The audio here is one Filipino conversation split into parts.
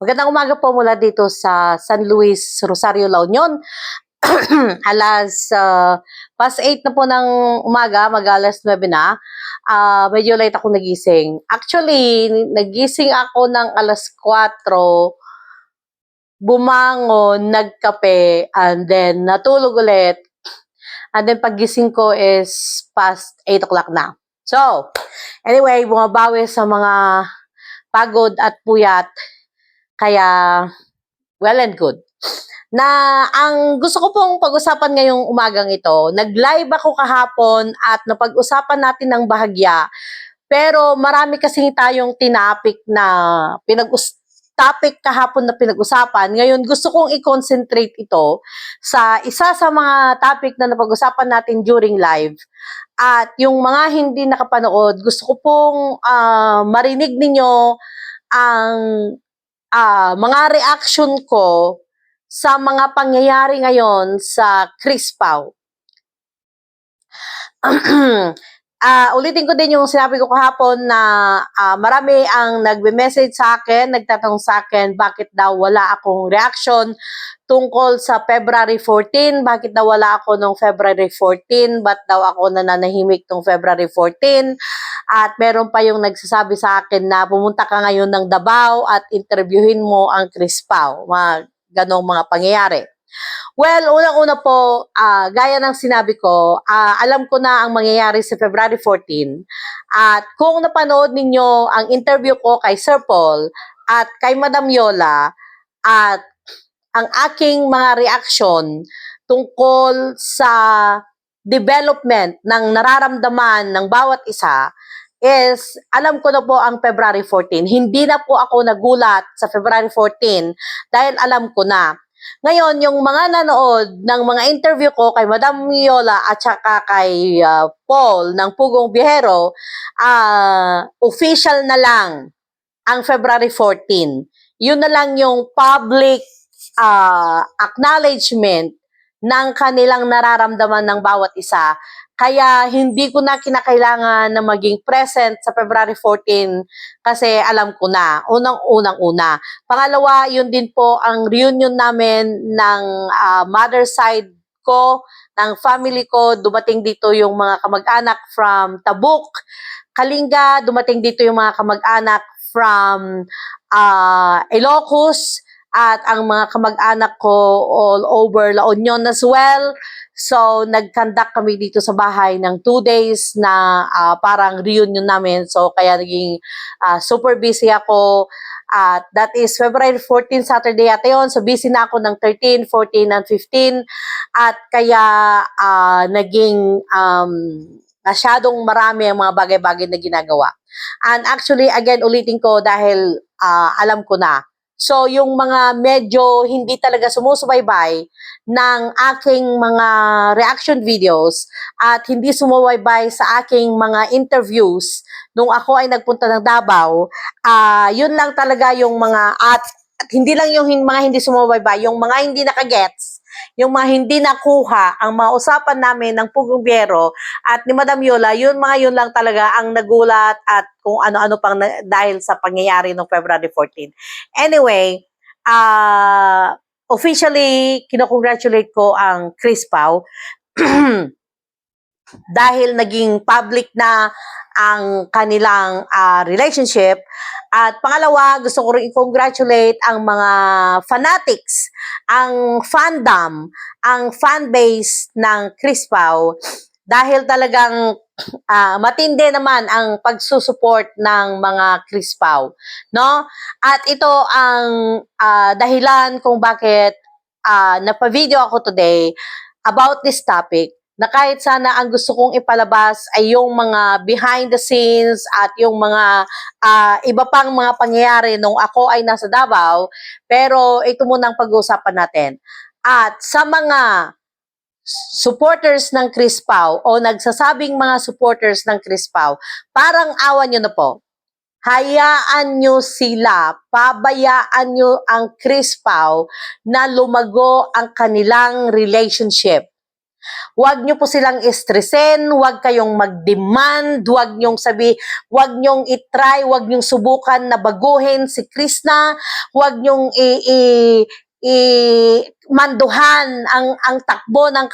Magandang umaga po mula dito sa San Luis, Rosario, La Union. alas past 8 na po ng umaga, mag-alas 9 na. Medyo late ako nagising. Actually, nagising ako ng alas 4, bumangon, nagkape, and then natulog ulit. And then paggising ko is past 8 o'clock na. So, anyway, bumabawi sa mga pagod at puyat. Kaya, well and good. Na ang gusto ko pong pag-usapan ngayong umagang ito, nag-live ako kahapon at napag-usapan natin ng bahagya. Pero marami kasing tayong tinapik na topic kahapon na pinag-usapan. Ngayon, gusto kong i-concentrate ito sa isa sa mga topic na napag-usapan natin during live. At yung mga hindi nakapanood, gusto ko pong marinig ninyo ang mga reaction ko sa mga pangyayari ngayon sa Chris Pao. Ulitin ko din yung sinabi ko kahapon na marami ang nagbe-message sa akin, nagtatanong sa akin bakit daw wala akong reaction tungkol sa February 14, bakit daw wala ako nung February 14, ba't daw ako nananahimik nung February 14, at meron pa yung nagsasabi sa akin na pumunta ka ngayon ng Davao at interviewin mo ang Chris Pao, mga ganong mga pangyayari. Well, unang-una po, gaya ng sinabi ko, alam ko na ang mangyayari sa February 14. At kung napanood ninyo ang interview ko kay Sir Paul at kay Madam Yola at ang aking mga reaction tungkol sa development ng nararamdaman ng bawat isa, is alam ko na po ang February 14. Hindi na po ako nagulat sa February 14 dahil alam ko na. Ngayon, yung mga nanood ng mga interview ko kay Madam Yola at saka kay Paul ng Pugong Biyahero, official na lang ang February 14. Yun na lang yung public acknowledgement ng kanilang nararamdaman ng bawat isa. Kaya hindi ko na kinakailangan na maging present sa February 14 kasi alam ko na, unang-una. Pangalawa, yun din po ang reunion namin ng mother side ko, ng family ko. Dumating dito yung mga kamag-anak from Tabuk, Kalinga, dumating dito yung mga kamag-anak from Ilocos, at ang mga kamag-anak ko all over La Union as well. So, nag-conduct kami dito sa bahay ng 2 days na parang reunion namin. So, kaya naging super busy ako. At that is February 14, Saturday yata yun. So, busy na ako ng 13, 14, and 15. At kaya naging masyadong marami ang mga bagay-bagay na ginagawa. And actually, again, ulitin ko dahil alam ko na. So, yung mga medyo hindi talaga sumusubaybay ng aking mga reaction videos at hindi sumubaybay sa aking mga interviews nung ako ay nagpunta ng Davao, yun lang talaga yung mga, at hindi lang yung mga hindi sumubaybay, yung mga hindi nakagets, yung mga hindi nakuha ang mga usapan namin ng Pugong Biyahero at ni Madam Yola, yun lang talaga ang nagulat at kung ano-ano pang dahil sa pangyayari ng February 14. Anyway, officially, kinocongratulate ko ang Chris Pao dahil naging public na ang kanilang relationship. At pangalawa, gusto ko rin i-congratulate ang mga fanatics, ang fandom, ang fanbase ng Chris Pao dahil talagang matindi naman ang pagsusupport ng mga Chris Pao, no? At ito ang dahilan kung bakit napa-video ako today about this topic, na kahit sana ang gusto kong ipalabas ay yung mga behind the scenes at yung mga iba pang mga pangyayari nung ako ay nasa Davao, pero ito muna ang pag-uusapan natin. At sa mga supporters ng Chris Pao o nagsasabing mga supporters ng Chris Pao, parang awan nyo na po. Hayaan nyo sila, pabayaan nyo ang Chris Pao na lumago ang kanilang relationship. Huwag nyo po silang istresin, huwag kayong mag-demand, huwag nyong itry, huwag nyong subukan na baguhin si Krishna, huwag nyong manduhan ang takbo ng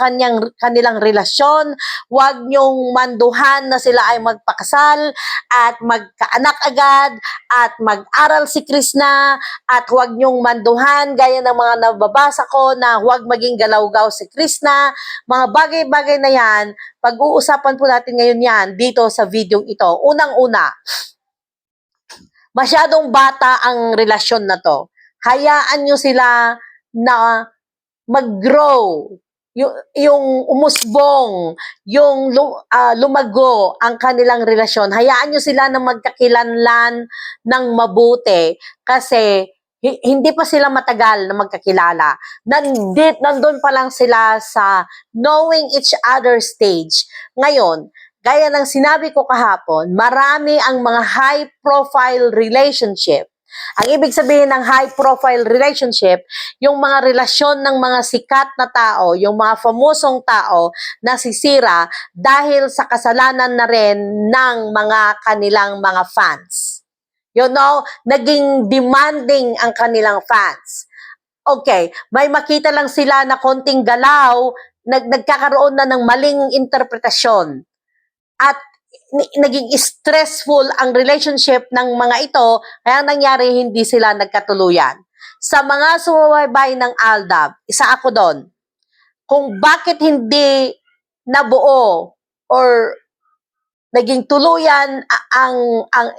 kanilang relasyon, huwag nyong manduhan na sila ay magpakasal at magkaanak agad at mag-aral si Krishna, at huwag nyong manduhan gaya ng mga nababasa ko na huwag maging galawgaw si Krishna. Mga bagay-bagay na yan, pag-uusapan po natin ngayon yan dito sa video ito. Unang-una, masyadong bata ang relasyon na to. Hayaan nyo sila na mag-grow, yung umusbong, yung lumago ang kanilang relasyon. Hayaan nyo sila na magkakilanlan ng mabuti kasi hindi pa sila matagal na magkakilala. Nandun pa lang sila sa knowing each other stage. Ngayon, gaya ng sinabi ko kahapon, marami ang mga high-profile relationship. Ang ibig sabihin ng high-profile relationship, yung mga relasyon ng mga sikat na tao, yung mga famosong tao na sisira dahil sa kasalanan na rin ng mga kanilang mga fans. You know, naging demanding ang kanilang fans. Okay, may makita lang sila na konting galaw, nagkakaroon na ng maling interpretasyon. At naging stressful ang relationship ng mga ito, kaya nangyari hindi sila nagkatuluyan. Sa mga sumubaybay ng Aldab, isa ako doon. Kung bakit hindi nabuo or naging tuluyan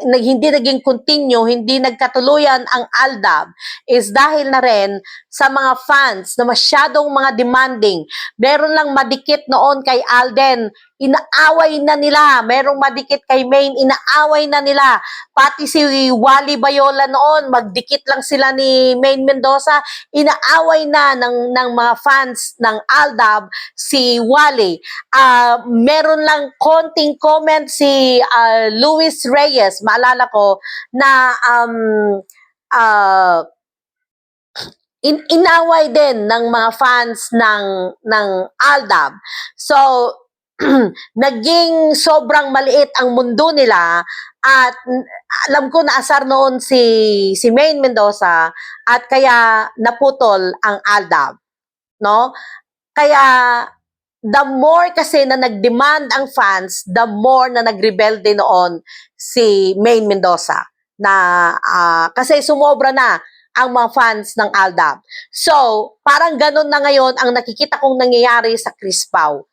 hindi naging continue, hindi nagkatuluyan ang Aldab is dahil na rin sa mga fans na masyadong mga demanding. Meron lang madikit noon kay Alden, inaaway na nila. Merong madikit kay Maine, inaaway na nila. Pati si Wally Bayola noon, magdikit lang sila ni Maine Mendoza, inaaway na ng mga fans ng Aldab si Wally. Meron lang konting comment si Luis Reyes, maalala ko na inaway din ng mga fans ng Aldab. So naging sobrang maliit ang mundo nila, at alam ko na asar noon si Maine Mendoza, at kaya naputol ang Aldab, no? Kaya the more kasi na nag-demand ang fans, the more na nagrebelde noon si Maine Mendoza na kasi sumobra na ang mga fans ng Aldab. So, parang ganun na ngayon ang nakikita kong nangyayari sa Chris Pau.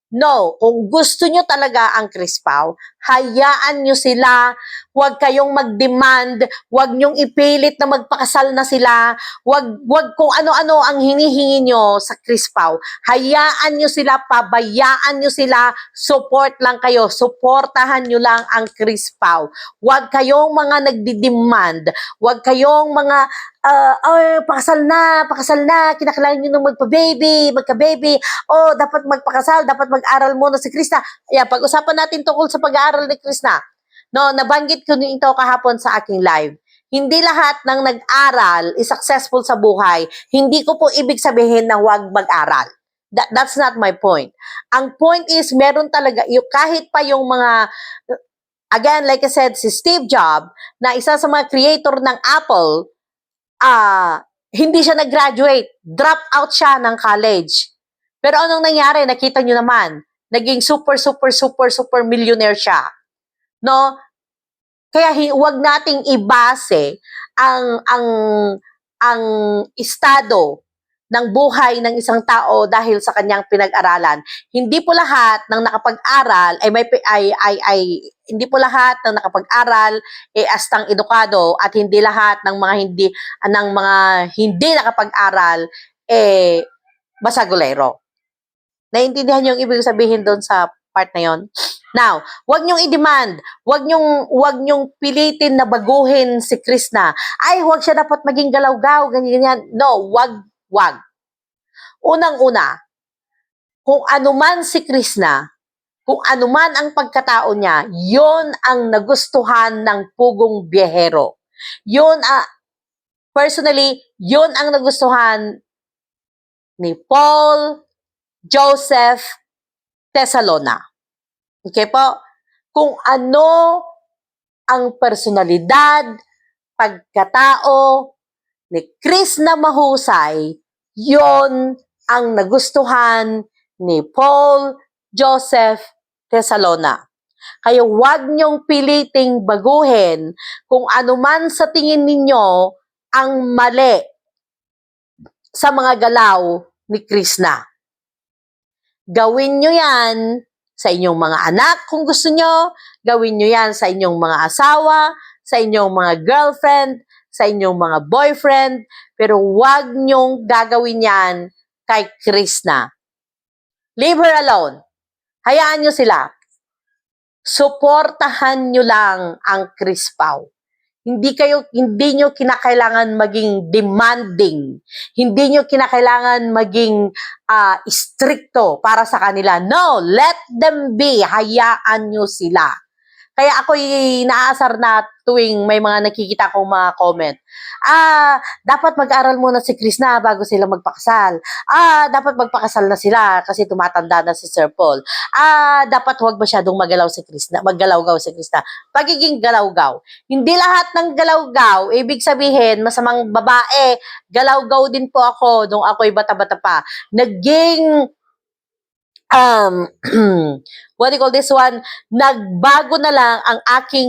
No, kung gusto nyo talaga ang Chris Pau, hayaan nyo sila, huwag kayong mag-demand, huwag nyong ipilit na magpakasal na sila, huwag kung ano-ano ang hinihingi nyo sa Chris Pau. Hayaan nyo sila, pabayaan nyo sila, support lang kayo, supportahan nyo lang ang Chris Pau. Huwag kayong mga nagdi-demand, huwag kayong mga pakasal na, kinakailangan nyo nung magka-baby, dapat magpakasal, dapat mag-aral muna si Krishna. Ayan, pag-usapan natin tungkol sa pag-aaral ni Krishna. No, nabanggit ko ito kahapon sa aking live. Hindi lahat ng nag-aral is successful sa buhay. Hindi ko po ibig sabihin na huwag mag-aral. That's not my point. Ang point is, meron talaga, kahit pa yung mga, again, like I said, si Steve Jobs, na isa sa mga creator ng Apple, hindi siya nag-graduate. Drop out siya ng college. Pero anong nangyari? Nakita nyo naman, naging super millionaire siya. No? Kaya huwag nating ibase ang estado ng buhay ng isang tao dahil sa kanyang pinag-aralan. Hindi po lahat ng nakapag-aral hindi po lahat ng nakapag-aral astang edukado, at hindi lahat ng mga hindi nakapag-aral basagulero. Naiintindihan niyo yung ibig sabihin doon sa part na yon? Now, huwag niyong i-demand, huwag niyong pilitin na baguhin si Krishna. Ay, huwag siya dapat maging galawgaw, ganyan. No, wag. Unang-una, kung anuman si Krishna, kung anuman ang pagkatao niya, yon ang nagustuhan ng pugong biyahero. Personally, yon ang nagustuhan ni Paul, Joseph Tesalona. Okay po? Kung ano ang personalidad, pagkatao ni Chris na mahusay, yon ang nagustuhan ni Paul Joseph Tesalona. Kaya huwag niyong piliting baguhin kung ano man sa tingin ninyo ang mali sa mga galaw ni Krishna. Gawin nyo yan sa inyong mga anak kung gusto nyo, gawin nyo yan sa inyong mga asawa, sa inyong mga girlfriend, sa inyong mga boyfriend, pero huwag nyong gagawin yan kay Krishna. Leave her alone. Hayaan nyo sila. Suportahan nyo lang ang Chris Pao. Hindi nyo kinakailangan maging demanding. Hindi nyo kinakailangan maging stricto para sa kanila. No, let them be. Hayaan nyo sila. Kaya ako'y naaasar na tuwing may mga nakikita kong mga comment. Dapat mag-aral muna si Chris na bago sila magpakasal. Dapat magpakasal na sila kasi tumatanda na si Sir Paul. Dapat huwag masyadong maggalaw si Chris na, maggalaw-gaw si Chris na. Pagiging galaw-gaw. Hindi lahat ng galaw-gaw, ibig sabihin, masamang babae, galaw-gaw din po ako nung ako'y bata-bata pa. Naging what do you call this one? Nagbago na lang ang aking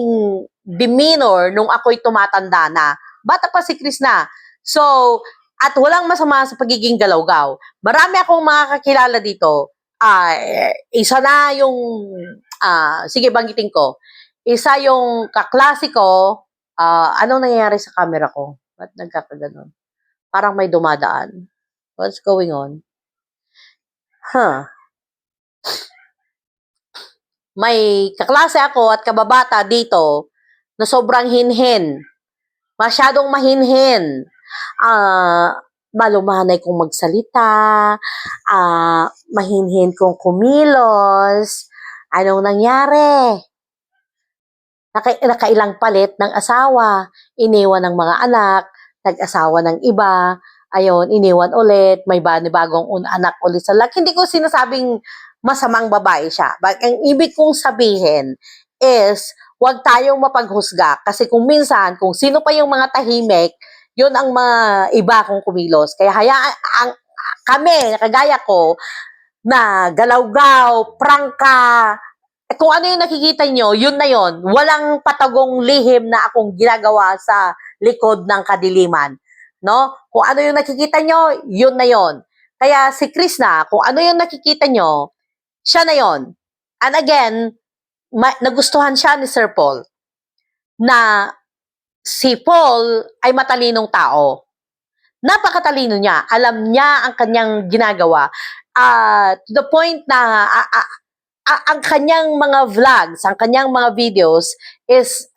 demeanor nung ako'y tumatanda na. Bata pa si Chris na. So, at walang masama sa pagiging galaw-gaw. Marami akong mga kakilala dito. Isa na yung, sige banggitin ko. Isa yung kaklase ko, anong nangyayari sa camera ko? Ba't nagkakaganon? Parang may dumadaan. What's going on? May kaklase ako at kababata dito na sobrang hinhin. Masyadong mahinhin. Malumanay kong magsalita. Mahinhin kong kumilos. Anong nangyari? Nakailang palit ng asawa. Iniwan ng mga anak. Nag-asawa ng iba. Ayun, iniwan ulit. May bagong anak ulit sa laki. Hindi ko sinasabing masamang babae siya. But ang ibig kong sabihin is, huwag tayong mapaghusga. Kasi kung minsan, kung sino pa yung mga tahimik, yun ang mga iba kong kumilos. Kaya kami, kagaya ko, na galaw-gaw, prangka, kung ano yung nakikita nyo, yun na yun. Walang patagong lihim na akong ginagawa sa likod ng kadiliman. No? Kung ano yung nakikita nyo, yun na yun. Kaya si Chris na, kung ano yung nakikita nyo, siya na yon. And again, nagustuhan siya ni Sir Paul na si Paul ay matalinong tao. Napakatalino niya. Alam niya ang kanyang ginagawa. To the point na ang kanyang mga vlogs, ang kanyang mga videos is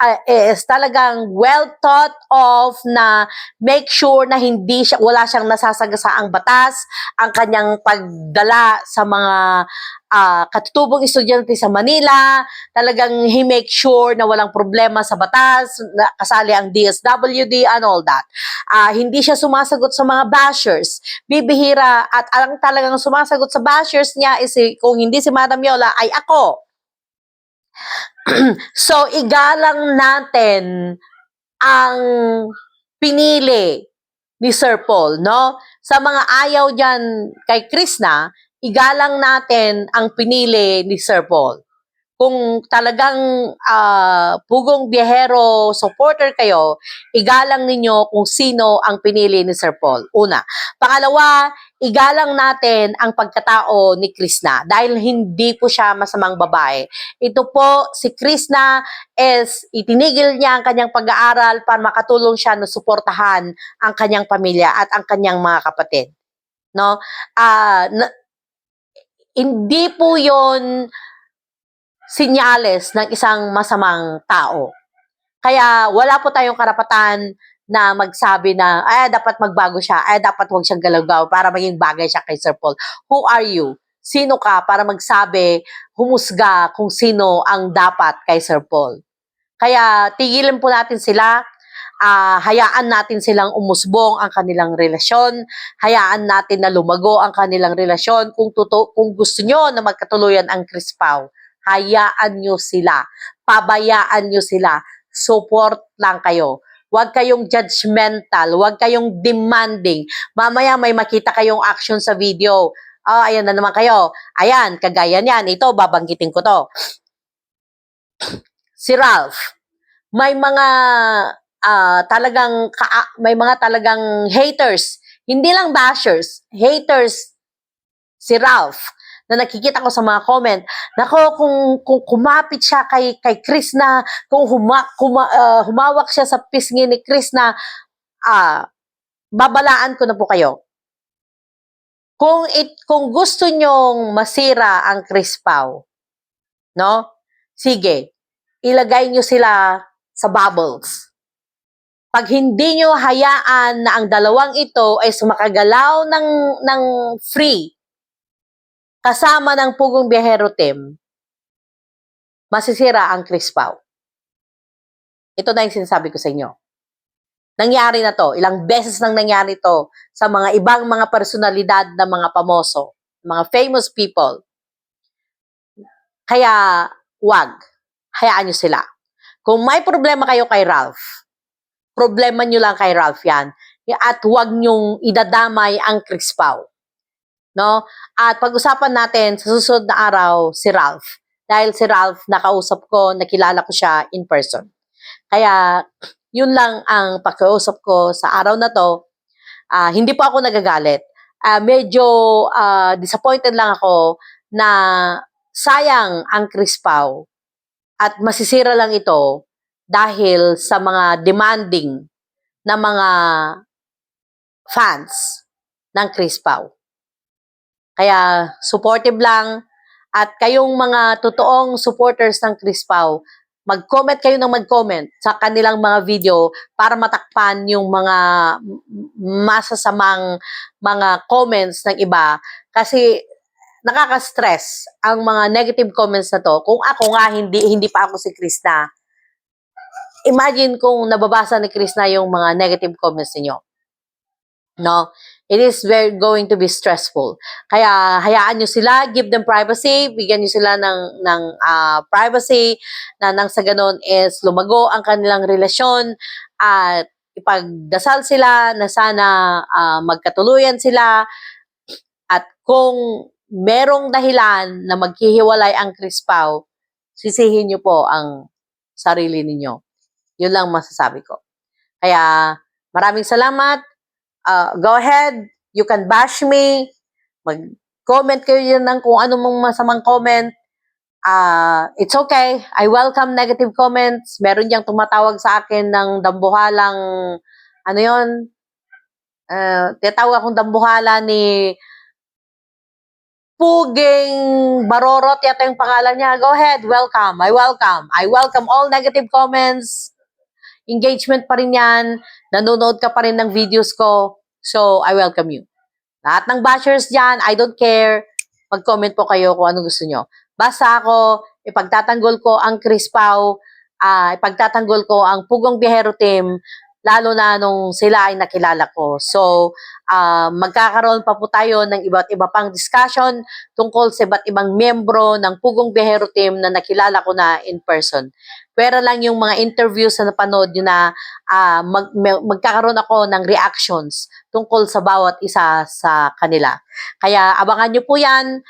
talagang well thought of na make sure na wala siyang nasasagasaang batas, ang kanyang pagdala sa mga katutubong estudyante sa Manila, talagang he make sure na walang problema sa batas, na kasali ang DSWD and all that. Hindi siya sumasagot sa mga bashers. Bibihira at ang talagang sumasagot sa bashers niya is kung hindi si Madam Yola ay ako. So, igalang natin ang pinili ni Sir Paul, no? Sa mga ayaw dyan kay Krishna, igalang natin ang pinili ni Sir Paul. Kung talagang pugong biyahero supporter kayo, igalang ninyo kung sino ang pinili ni Sir Paul. Una. Pangalawa, igalang natin ang pagkatao ni Krishna dahil hindi po siya masamang babae. Ito po, si Krishna is itinigil niya ang kanyang pag-aaral para makatulong siya na suportahan ang kanyang pamilya at ang kanyang mga kapatid. No? Hindi po yon sinyales ng isang masamang tao. Kaya wala po tayong karapatan na magsabi na, dapat magbago siya, dapat huwag siyang galaw-gaw para maging bagay siya kay Sir Paul. Who are you? Sino ka para magsabi, humusga kung sino ang dapat kay Sir Paul? Kaya tigilan po natin sila. hayaan natin silang umusbong ang kanilang relasyon, hayaan natin na lumago ang kanilang relasyon. Kung gusto nyo na magkatuluyan ang Chris Pao, hayaan nyo sila, pabayaan nyo sila, support lang kayo. Huwag kayong judgmental, huwag kayong demanding. Mamaya may makita kayong action sa video. Ayan na naman kayo. Ayan, kagaya niyan. Ito, babanggitin ko to. Si Ralph, may mga talagang haters. Hindi lang bashers, haters si Ralph na nakikita ko sa mga comment. Nako, kung kumapit siya kay Chris na, kung humawak siya sa pisngi ni Chris na, babalaan ko na po kayo. Kung gusto nyong masira ang Chris Pao, no? Sige, ilagay nyo sila sa bubbles. Pag hindi nyo hayaan na ang dalawang ito ay sumakagalaw ng free, kasama ng Pugong Biyahero Team, masisira ang Chris Pao. Ito na yung sinasabi ko sa inyo. Nangyari na to. Ilang beses nang nangyari to sa mga ibang mga personalidad na mga pamoso, mga famous people. Kaya, wag. Hayaan nyo sila. Kung may problema kayo kay Ralph, problema nyo lang kay Ralph yan. At wag nyong idadamay ang Chris Pao. No? At pag-usapan natin sa susunod na araw si Ralph. Dahil si Ralph, nakausap ko, nakilala ko siya in person. Kaya, yun lang ang pag-uusap ko sa araw na to. Hindi po ako nagagalit. Medyo disappointed lang ako na sayang ang Chris Pao. At masisira lang ito dahil sa mga demanding na mga fans ng Chris Pao. Kaya supportive lang at kayong mga totoong supporters ng Chris Pao, mag-comment kayo ng mag-comment sa kanilang mga video para matakpan yung mga masasamang mga comments ng iba kasi nakaka-stress ang mga negative comments na to. Kung ako nga hindi pa ako si Chris na, imagine kung nababasa ni Chris na yung mga negative comments niyo. No? It is going to be stressful. Kaya hayaan nyo sila, give them privacy, bigyan nyo sila ng privacy na nang sa ganun is lumago ang kanilang relasyon at ipagdasal sila na sana magkatuluyan sila at kung merong dahilan na maghihiwalay ang Chris Pao, sisihin nyo po ang sarili ninyo. Yun lang masasabi ko. Kaya maraming salamat. Go ahead, you can bash me, mag-comment kayo yun ng kung ano mong masamang comment. It's okay, I welcome negative comments. Meron diyang tumatawag sa akin ng dambuhalang, ano yun, tinatawag akong dambuhala ni Puging Barorot, yata yung pangalan niya. Go ahead, welcome, I welcome all negative comments. Engagement pa rin yan. Nanonood ka pa rin ng videos ko. So, I welcome you. Lahat ng bashers dyan, I don't care. Mag-comment po kayo kung ano gusto nyo. Basta ako, ipagtatanggol ko ang Chris Pao, ipagtatanggol ko ang Pugong Biyahero Team, lalo na nung sila ay nakilala ko. So, magkakaroon pa po tayo ng iba't iba pang discussion tungkol sa iba't ibang membro ng Pugong Biyahero Team na nakilala ko na in person. Pero lang yung mga interviews na napanood nyo na magkakaroon ako ng reactions tungkol sa bawat isa sa kanila. Kaya abangan nyo po yan.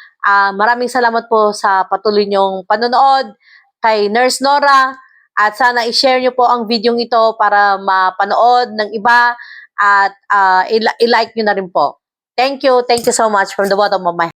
Maraming salamat po sa patuloy nyong panonood kay Nurse Nora at sana i-share nyo po ang video ito para mapanood ng iba at i-like nyo na rin po. Thank you so much from the bottom of my heart.